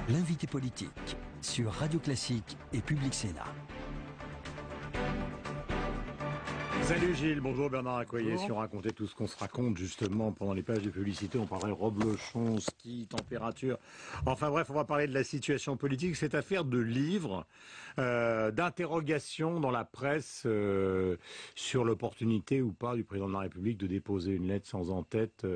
L'invité politique sur Radio Classique et Public Sénat. Salut Gilles, bonjour Bernard Accoyer. Si on racontait tout ce qu'on se raconte justement pendant les pages de publicité, on parlerait reblochon, ski, température. Enfin bref, on va parler de la situation politique. Cette affaire de livres, d'interrogations dans la presse sur l'opportunité ou pas du président de la République de déposer une lettre sans en-tête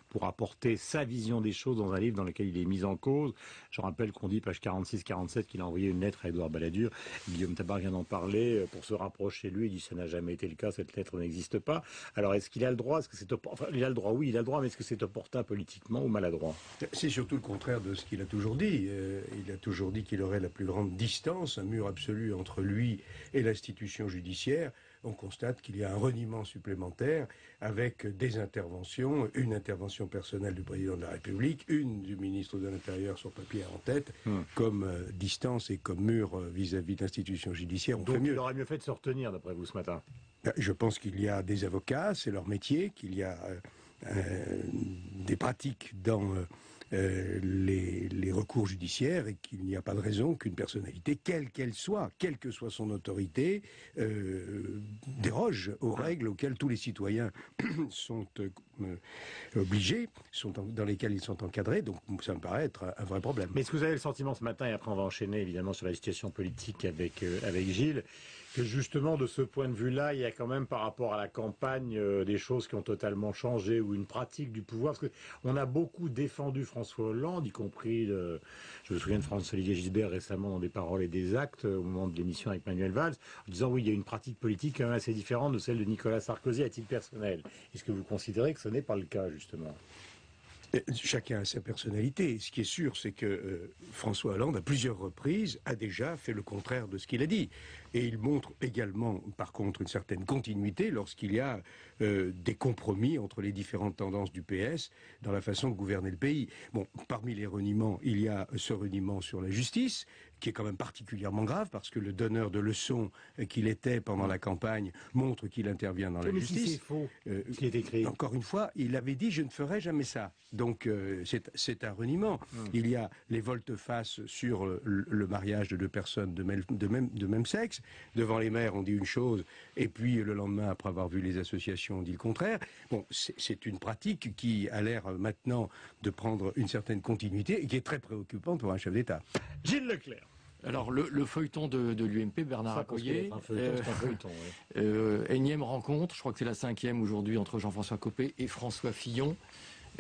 pour apporter sa vision des choses dans un livre dans lequel il est mis en cause. Je rappelle qu'on dit, page 46-47, qu'il a envoyé une lettre à Édouard Balladur. Guillaume Tabar vient d'en parler pour se rapprocher de lui. Il dit que ça n'a jamais été le cas, cette lettre n'existe pas. Alors est-ce qu'il a le droit? Est-ce que c'est enfin, il a le droit, oui, il a le droit, mais est-ce que c'est opportun politiquement ou maladroit? C'est surtout le contraire de ce qu'il a toujours dit. Il a toujours dit qu'il aurait la plus grande distance, un mur absolu entre lui et l'institution judiciaire. On constate qu'il y a un reniement supplémentaire avec des interventions, une intervention personnelle du président de la République, une du ministre de l'Intérieur sur papier en tête, comme distance et comme mur vis-à-vis de l'institution judiciaire. Donc il aurait mieux fait de se retenir, d'après vous, ce matin? Je pense qu'il y a des avocats, c'est leur métier, qu'il y a des pratiques dans les recours judiciaires et qu'il n'y a pas de raison qu'une personnalité, quelle qu'elle soit, quelle que soit son autorité, déroge aux règles auxquelles tous les citoyens sont obligés, dans lesquelles ils sont encadrés. Donc ça me paraît être un vrai problème. Mais est-ce que vous avez le sentiment ce matin, et après on va enchaîner évidemment sur la situation politique avec Gilles, que justement de ce point de vue-là, il y a quand même par rapport à la campagne des choses qui ont totalement changé ou une pratique du pouvoir? Parce que on a beaucoup défendu François Hollande, y compris, je me souviens de François-Olivier Gisbert récemment dans des paroles et des actes au moment de l'émission avec Manuel Valls, en disant oui, il y a une pratique politique quand même assez différente de celle de Nicolas Sarkozy à titre personnel. Est-ce que vous considérez que ce n'est pas le cas justement? Chacun a sa personnalité. Ce qui est sûr, c'est que François Hollande, à plusieurs reprises, a déjà fait le contraire de ce qu'il a dit. Et il montre également, par contre, une certaine continuité lorsqu'il y a des compromis entre les différentes tendances du PS dans la façon de gouverner le pays. Bon, parmi les reniements, il y a ce reniement sur la justice, qui est quand même particulièrement grave, parce que le donneur de leçons qu'il était pendant la campagne montre qu'il intervient dans la justice. Si c'est faux, ce qui est écrit. Encore une fois, il avait dit « je ne ferai jamais ça ». Donc c'est un reniement. Il y a les volte-face sur le mariage de deux personnes de même sexe. Devant les maires, on dit une chose, et puis le lendemain, après avoir vu les associations, on dit le contraire. Bon, c'est une pratique qui a l'air maintenant de prendre une certaine continuité et qui est très préoccupante pour un chef d'État. Gilles Leclerc. Alors le feuilleton de l'UMP, Bernard Accoyer, énième rencontre, je crois que c'est la 5e aujourd'hui entre Jean-François Copé et François Fillon.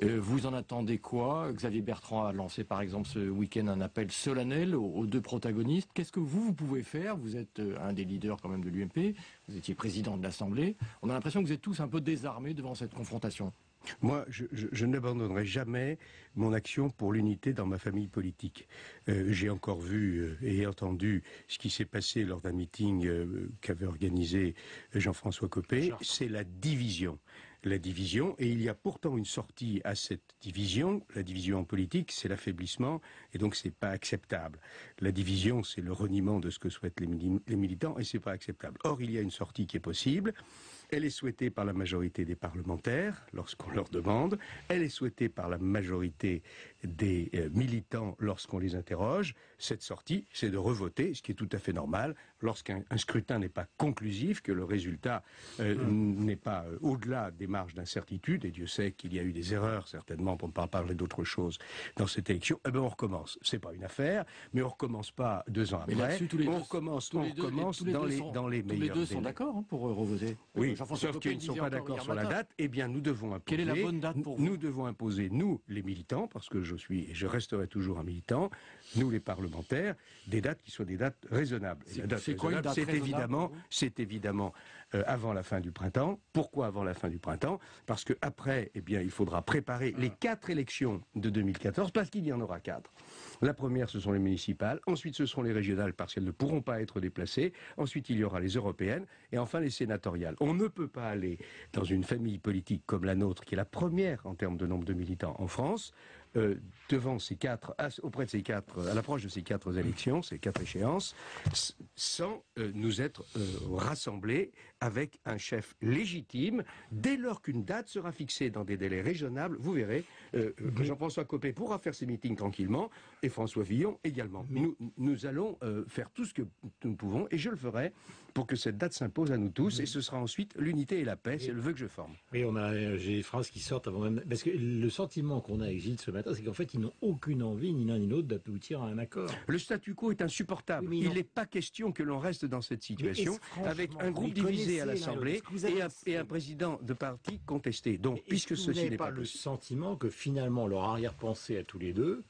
Vous en attendez quoi? Xavier Bertrand a lancé par exemple ce week-end un appel solennel aux deux protagonistes. Qu'est-ce que vous pouvez faire? Vous êtes un des leaders quand même de l'UMP, vous étiez président de l'Assemblée. On a l'impression que vous êtes tous un peu désarmés devant cette confrontation. Moi, je n'abandonnerai jamais mon action pour l'unité dans ma famille politique. J'ai encore vu et entendu ce qui s'est passé lors d'un meeting qu'avait organisé Jean-François Copé. C'est la division. La division, et il y a pourtant une sortie à cette division. La division en politique, c'est l'affaiblissement, et donc c'est pas acceptable. La division, c'est le reniement de ce que souhaitent les militants, et c'est pas acceptable. Or, il y a une sortie qui est possible. Elle est souhaitée par la majorité des parlementaires lorsqu'on leur demande. Elle est souhaitée par la majorité des militants lorsqu'on les interroge. Cette sortie, c'est de revoter, ce qui est tout à fait normal, lorsqu'un scrutin n'est pas conclusif, que le résultat n'est pas au-delà des marges d'incertitude, et Dieu sait qu'il y a eu des erreurs, certainement, pour ne pas parler d'autre chose dans cette élection. Eh bien, on recommence. C'est pas une affaire, mais on recommence pas 2 ans après. On recommence dans les meilleurs. Tous les deux sont d'accord pour revoter. Oui, sauf qu'ils ne sont pas d'accord sur la date. Eh bien, nous devons imposer. Quelle est la bonne date pour vous? Nous devons imposer, nous, les militants, parce que je suis et je resterai toujours un militant, nous, les parlementaires, des dates qui soient des dates raisonnables. C'est quoi une date raisonnable? C'est évidemment avant la fin du printemps. Pourquoi avant la fin du printemps? Parce que après, eh bien, il faudra préparer les 4 élections de 2014, parce qu'il y en aura 4. La première, ce sont les municipales. Ensuite, ce seront les régionales, parce qu'elles ne pourront pas être déplacées. Ensuite, il y aura les européennes. Et enfin, les sénatoriales. On ne peut pas aller dans une famille politique comme la nôtre, qui est la première en termes de nombre de militants en France, devant auprès de à l'approche de ces 4 élections, ces 4 échéances, sans nous être rassemblés avec un chef légitime. Dès lors qu'une date sera fixée dans des délais raisonnables, vous verrez, Jean-François Copé pourra faire ses meetings tranquillement et François Fillon également. Nous allons faire tout ce que nous pouvons et je le ferai pour que cette date s'impose à nous tous et ce sera ensuite l'unité et la paix, c'est le vœu que je forme. Oui, j'ai des phrases qui sortent avant même, parce que le sentiment qu'on a avec Gilles ce matin, c'est qu'en fait ils n'ont aucune envie, ni l'un ni l'autre, d'aboutir à un accord. Le statu quo est insupportable. Oui, il n'est pas question que l'on reste dans cette situation avec un groupe divisé à l'Assemblée et un président de parti contesté. Donc, puisque ceci n'est pas le sentiment que finalement leur arrière-pensée à tous les deux,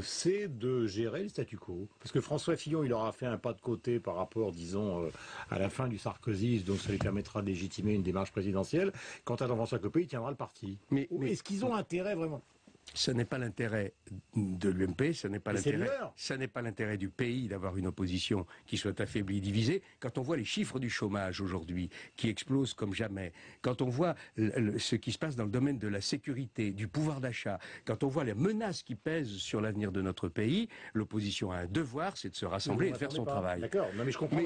c'est de gérer le statu quo. Parce que François Fillon, il aura fait un pas de côté par rapport, disons, à la fin du Sarkozisme, donc ça lui permettra de légitimer une démarche présidentielle. Quant à Jean-François Copé, il tiendra le parti. Mais est-ce qu'ils ont intérêt vraiment ? Ce n'est pas l'intérêt de l'UMP, ce n'est pas l'intérêt du pays d'avoir une opposition qui soit affaiblie, divisée. Quand on voit les chiffres du chômage aujourd'hui qui explosent comme jamais, quand on voit ce qui se passe dans le domaine de la sécurité, du pouvoir d'achat, quand on voit les menaces qui pèsent sur l'avenir de notre pays, l'opposition a un devoir, c'est de se rassembler et de faire son travail. D'accord, non mais je comprends.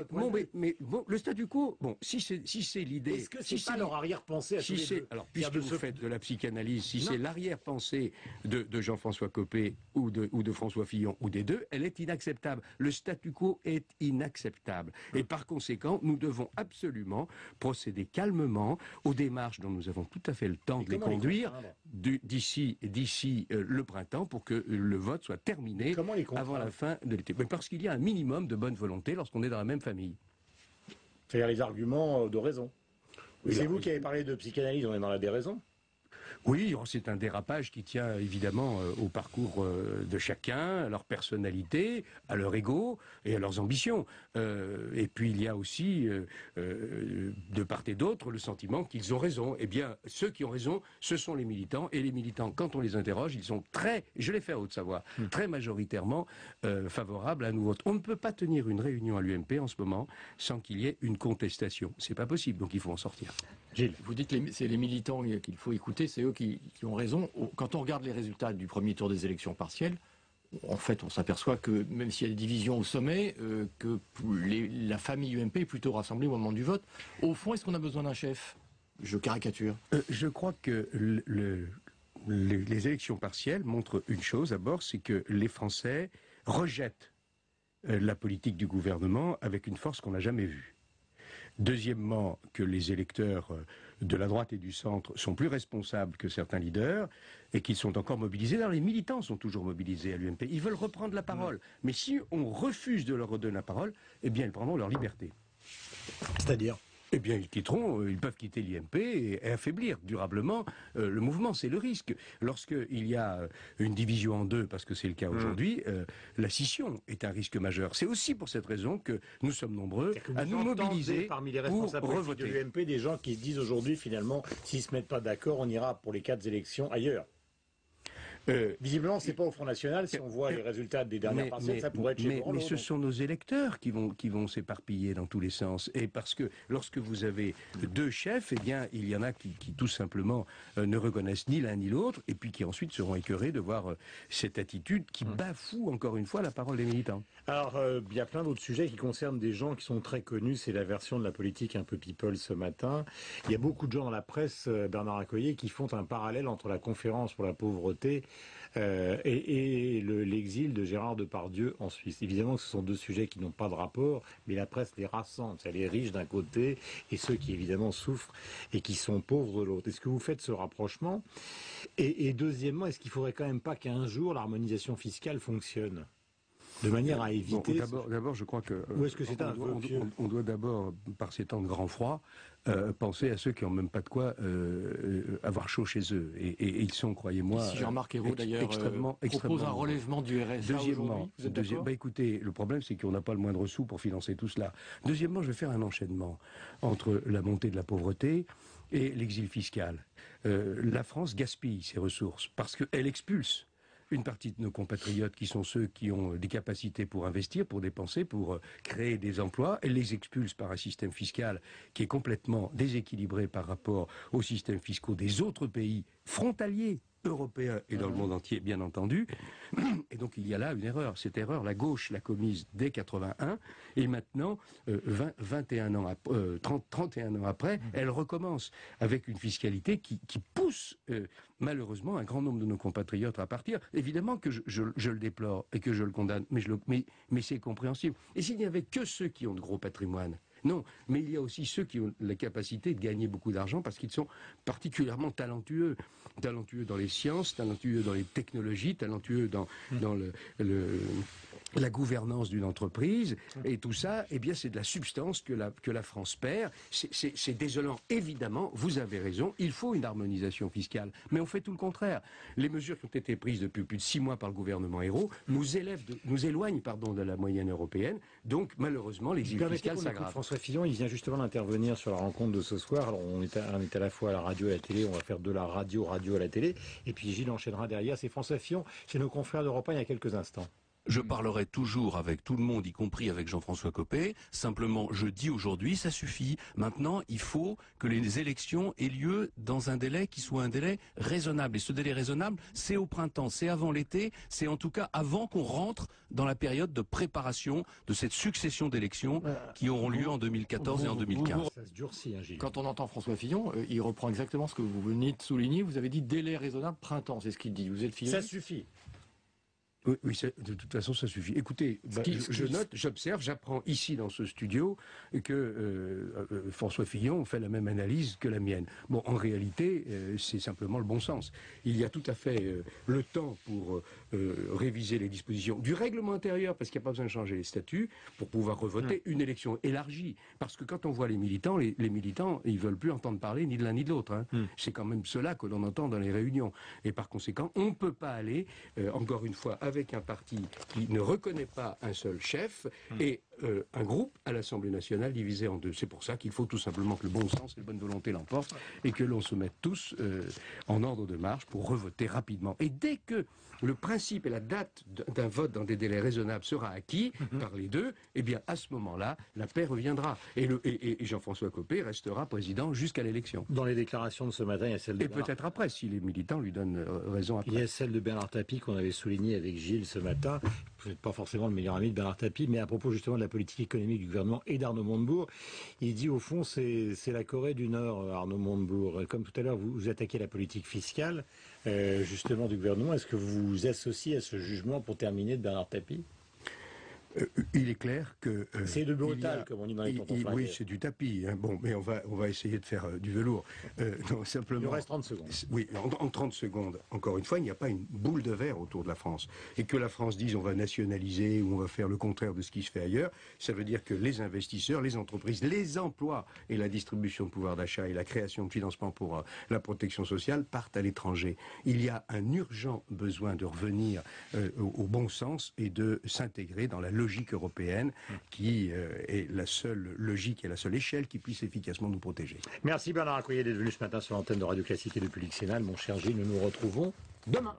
Mais le statu quo, si c'est l'idée, est-ce que c'est pas leur arrière-pensée à tous les deux ? Alors puisque vous faites de la psychanalyse, si c'est l'arrière-pensée de Jean-François Copé ou de François Fillon ou des deux, elle est inacceptable. Le statu quo est inacceptable. Et par conséquent, nous devons absolument procéder calmement aux démarches dont nous avons tout à fait le temps de les conduire d'ici le printemps pour que le vote soit terminé avant la fin de l'été. Mais parce qu'il y a un minimum de bonne volonté lorsqu'on est dans la même famille. C'est-à-dire les arguments de raison. C'est vous qui avez parlé de psychanalyse, on est dans la déraison. Oui, c'est un dérapage qui tient évidemment au parcours de chacun, à leur personnalité, à leur ego et à leurs ambitions. Et puis il y a aussi, de part et d'autre, le sentiment qu'ils ont raison. Eh bien, ceux qui ont raison, ce sont les militants. Et les militants, quand on les interroge, ils sont je l'ai fait à Haute-Savoie, très majoritairement favorables à nous vote. On ne peut pas tenir une réunion à l'UMP en ce moment sans qu'il y ait une contestation. C'est pas possible, donc il faut en sortir. Gilles, vous dites que c'est les militants qu'il faut écouter, c'est eux qui ont raison. Quand on regarde les résultats du premier tour des élections partielles, en fait, on s'aperçoit que même s'il y a des divisions au sommet, que la famille UMP est plutôt rassemblée au moment du vote. Au fond, est-ce qu'on a besoin d'un chef ? Je caricature. Je crois que les élections partielles montrent une chose d'abord, c'est que les Français rejettent la politique du gouvernement avec une force qu'on n'a jamais vue. Deuxièmement, que les électeurs de la droite et du centre sont plus responsables que certains leaders et qu'ils sont encore mobilisés. Alors les militants sont toujours mobilisés à l'UMP. Ils veulent reprendre la parole. Mais si on refuse de leur redonner la parole, eh bien ils prendront leur liberté. C'est-à-dire ? Eh bien, ils peuvent quitter l'IMP et affaiblir durablement le mouvement. C'est le risque. Lorsqu'il y a une division en deux, parce que c'est le cas aujourd'hui, la scission est un risque majeur. C'est aussi pour cette raison que nous sommes nombreux à nous mobiliser parmi les responsables pour revoter. De l'UMP, des gens qui se disent aujourd'hui, finalement, s'ils ne se mettent pas d'accord, on ira pour les 4 élections ailleurs. Visiblement, c'est pas au Front National. Si on voit les résultats des dernières partielles, ça pourrait être chez mais ce sont nos électeurs qui vont s'éparpiller dans tous les sens. Et parce que lorsque vous avez deux chefs, eh bien, il y en a qui tout simplement ne reconnaissent ni l'un ni l'autre, et puis qui ensuite seront écœurés de voir cette attitude qui bafoue encore une fois la parole des militants. Alors, il y a plein d'autres sujets qui concernent des gens qui sont très connus. C'est la version de la politique un peu people ce matin. Il y a beaucoup de gens dans la presse, Bernard Accoyer, qui font un parallèle entre la conférence pour la pauvreté et l'exil de Gérard Depardieu en Suisse. Évidemment que ce sont deux sujets qui n'ont pas de rapport, mais la presse les rassemble. C'est les riches d'un côté et ceux qui évidemment souffrent et qui sont pauvres de l'autre. Est-ce que vous faites ce rapprochement ? Et deuxièmement, est-ce qu'il ne faudrait quand même pas qu'un jour l'harmonisation fiscale fonctionne ? De manière à éviter... D'abord, je crois que... Ou est-ce que c'est un vœu pieux ? On doit d'abord, par ces temps de grand froid, penser à ceux qui n'ont même pas de quoi avoir chaud chez eux. Et ils sont, croyez-moi... Si Jean-Marc Ayrault, d'ailleurs, propose un relèvement du RSA Deuxièmement, écoutez, le problème, c'est qu'on n'a pas le moindre sou pour financer tout cela. Deuxièmement, je vais faire un enchaînement entre la montée de la pauvreté et l'exil fiscal. La France gaspille ses ressources parce qu'elle expulse une partie de nos compatriotes qui sont ceux qui ont des capacités pour investir, pour dépenser, pour créer des emplois. Elle les expulse par un système fiscal qui est complètement déséquilibré par rapport aux systèmes fiscaux des autres pays frontaliers européen et dans le monde entier, bien entendu. Et donc il y a là une erreur. Cette erreur, la gauche l'a commise dès 81, et maintenant, 31 ans après, elle recommence avec une fiscalité qui pousse malheureusement un grand nombre de nos compatriotes à partir. Évidemment que je le déplore et que je le condamne, mais c'est compréhensible. Et s'il n'y avait que ceux qui ont de gros patrimoine, non, mais il y a aussi ceux qui ont la capacité de gagner beaucoup d'argent parce qu'ils sont particulièrement talentueux. Talentueux dans les sciences, talentueux dans les technologies, talentueux dans la gouvernance d'une entreprise. Et tout ça, eh bien, c'est de la substance que la France perd. C'est désolant. Évidemment, vous avez raison, il faut une harmonisation fiscale. Mais on fait tout le contraire. Les mesures qui ont été prises depuis plus de 6 mois par le gouvernement Ayrault nous éloignent de la moyenne européenne. Donc, malheureusement, l'exil fiscal s'aggrave. François Fillon, il vient justement d'intervenir sur la rencontre de ce soir. Alors, on est à la fois à la radio et à la télé, on va faire de la radio à la télé. Et puis Gilles enchaînera derrière. C'est François Fillon chez nos confrères d'Europe 1 il y a quelques instants. Je parlerai toujours avec tout le monde, y compris avec Jean-François Copé. Simplement, je dis aujourd'hui, ça suffit. Maintenant, il faut que les élections aient lieu dans un délai qui soit un délai raisonnable. Et ce délai raisonnable, c'est au printemps, c'est avant l'été, c'est en tout cas avant qu'on rentre dans la période de préparation de cette succession d'élections qui auront lieu en 2014 et en 2015. Ça se durcit, hein, Gilles. Quand on entend François Fillon, il reprend exactement ce que vous venez de souligner. Vous avez dit délai raisonnable, printemps, c'est ce qu'il dit. Vous êtes Fillon. Ça suffit. Oui, de toute façon, ça suffit. Écoutez, je note, j'observe, j'apprends ici dans ce studio que François Fillon fait la même analyse que la mienne. Bon, en réalité, c'est simplement le bon sens. Il y a tout à fait le temps pour réviser les dispositions du règlement intérieur, parce qu'il n'y a pas besoin de changer les statuts, pour pouvoir revoter une élection élargie. Parce que quand on voit les militants, ils veulent plus entendre parler ni de l'un ni de l'autre. Hein. C'est quand même cela que l'on entend dans les réunions. Et par conséquent, on ne peut pas aller, encore une fois, avec un parti qui ne reconnaît pas un seul chef et un groupe à l'Assemblée nationale divisé en deux. C'est pour ça qu'il faut tout simplement que le bon sens et la bonne volonté l'emportent et que l'on se mette tous en ordre de marche pour revoter rapidement. Et dès que le principe et la date d'un vote dans des délais raisonnables sera acquis par les deux, eh bien à ce moment-là, la paix reviendra. Et Jean-François Copé restera président jusqu'à l'élection. Dans les déclarations de ce matin, il y a celle de peut-être après, si les militants lui donnent raison après. Il y a celle de Bernard Tapie qu'on avait soulignée avec Gilles ce matin. Vous n'êtes pas forcément le meilleur ami de Bernard Tapie, mais à propos justement de la politique économique du gouvernement et d'Arnaud Montebourg, il dit au fond c'est la Corée du Nord, Arnaud Montebourg. Comme tout à l'heure, vous attaquez la politique fiscale justement du gouvernement. Est-ce que vous vous associez à ce jugement pour terminer de Bernard Tapie? Il est clair que... c'est de brutal, comme on dit dans les tontons flingués. Oui, c'est du tapis. Hein. Bon, mais on va essayer de faire du velours. Non, simplement, il nous reste 30 secondes. Oui, en 30 secondes, encore une fois, il n'y a pas une boule de verre autour de la France. Et que la France dise on va nationaliser ou on va faire le contraire de ce qui se fait ailleurs, ça veut dire que les investisseurs, les entreprises, les emplois et la distribution de pouvoir d'achat et la création de financement pour la protection sociale partent à l'étranger. Il y a un urgent besoin de revenir au bon sens et de s'intégrer dans la logique européenne qui est la seule logique et la seule échelle qui puisse efficacement nous protéger. Merci Bernard Accoyer d'être venu ce matin sur l'antenne de Radio Classique et de Public Sénat. Mon cher Gilles, nous nous retrouvons demain.